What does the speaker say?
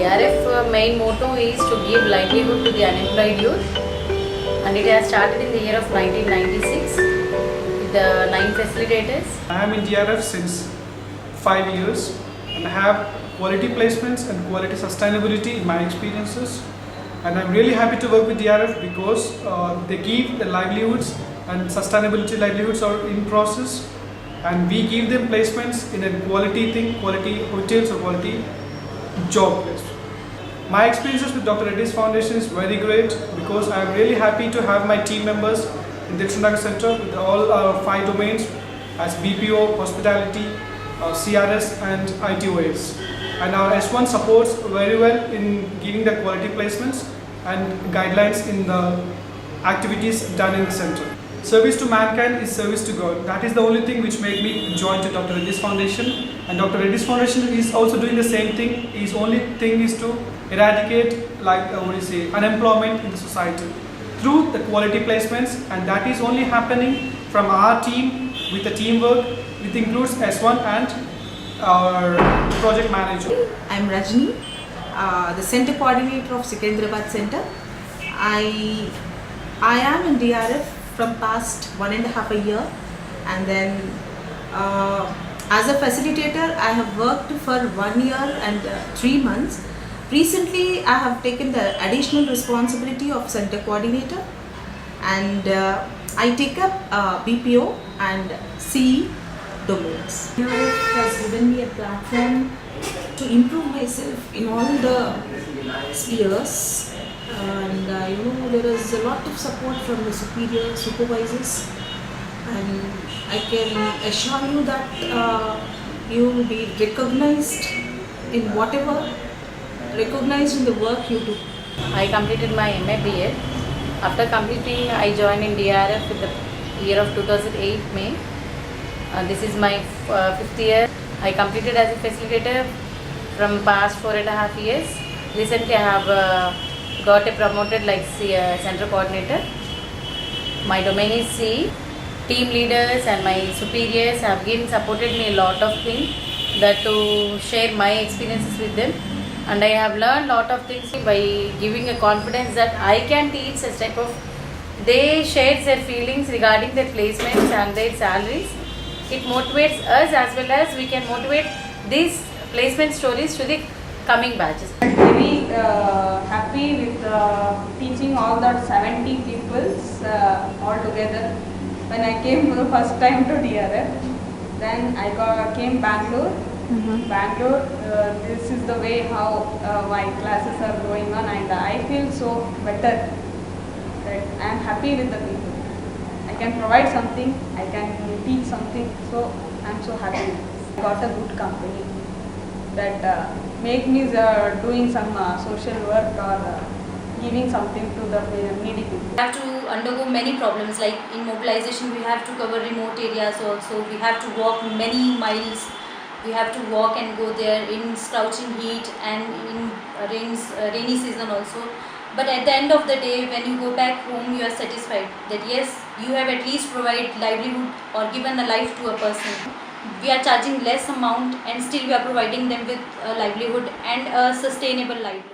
DRF main motto is to give livelihood to the unemployed youth, and it has started in the year of 1996 with the 9 facilitators. I am in DRF since 5 years and I have quality placements and quality sustainability in my experiences, and I'm really happy to work with DRF because they give the livelihoods and sustainability livelihoods are in process, and we give them placements in a quality thing, quality hotels or quality job place. My experiences with Dr. Reddy's Foundation is very great because I am really happy to have my team members in the Dilshad Nagar Center with all our 5 domains as BPO, hospitality, CRS and ITOS. And our S1 supports very well in giving the quality placements and guidelines in the activities done in the center. Service to mankind is service to God. That is the only thing which made me join to Dr. Reddy's Foundation. And Dr. Reddy's Foundation is also doing the same thing. His only thing is to eradicate unemployment in the society through the quality placements, and that is only happening from our team with the teamwork, which includes S1 and our project manager. I am Rajni, the center coordinator of Secunderabad Center. I am in DRF from past 1.5 years, and then as a facilitator I have worked for 1 year and 3 months. Recently I have taken the additional responsibility of center coordinator, and I take up BPO and CE domains. DRF has given me a platform to improve myself in all the spheres, and there is a lot of support from the supervisors, and I can assure you that you will be recognized in whatever, recognized in the work you do. I completed my MA BA. After completing, I joined in DRF in the year of 2008 May. This is my 5th year. I completed as a facilitator from past 4.5 years. Recently I have got promoted like center coordinator. My domain is C. Team leaders and my superiors have again supported me a lot of things, that to share my experiences with them, and I have learned lot of things by giving a confidence that I can teach such type of. They shared their feelings regarding their placements and their salaries. It motivates us as well as we can motivate these placement stories to the coming batches. Very happy with teaching all that 70 people all together. When I came for the first time to DRF, then I came Bangalore. Bangalore, this is the way how my classes are going on, and I feel so better that I am happy with the people. I can provide something, I can teach something, so I am so happy. I got a good company that make me doing some social work or giving something to the needy people. We have to undergo many problems, like in mobilization we have to cover remote areas also, we have to walk many miles, we have to walk and go there in scorching heat and in rainy season also. But at the end of the day, when you go back home, you are satisfied that yes, you have at least provided livelihood or given a life to a person. We are charging less amount and still we are providing them with a livelihood and a sustainable livelihood.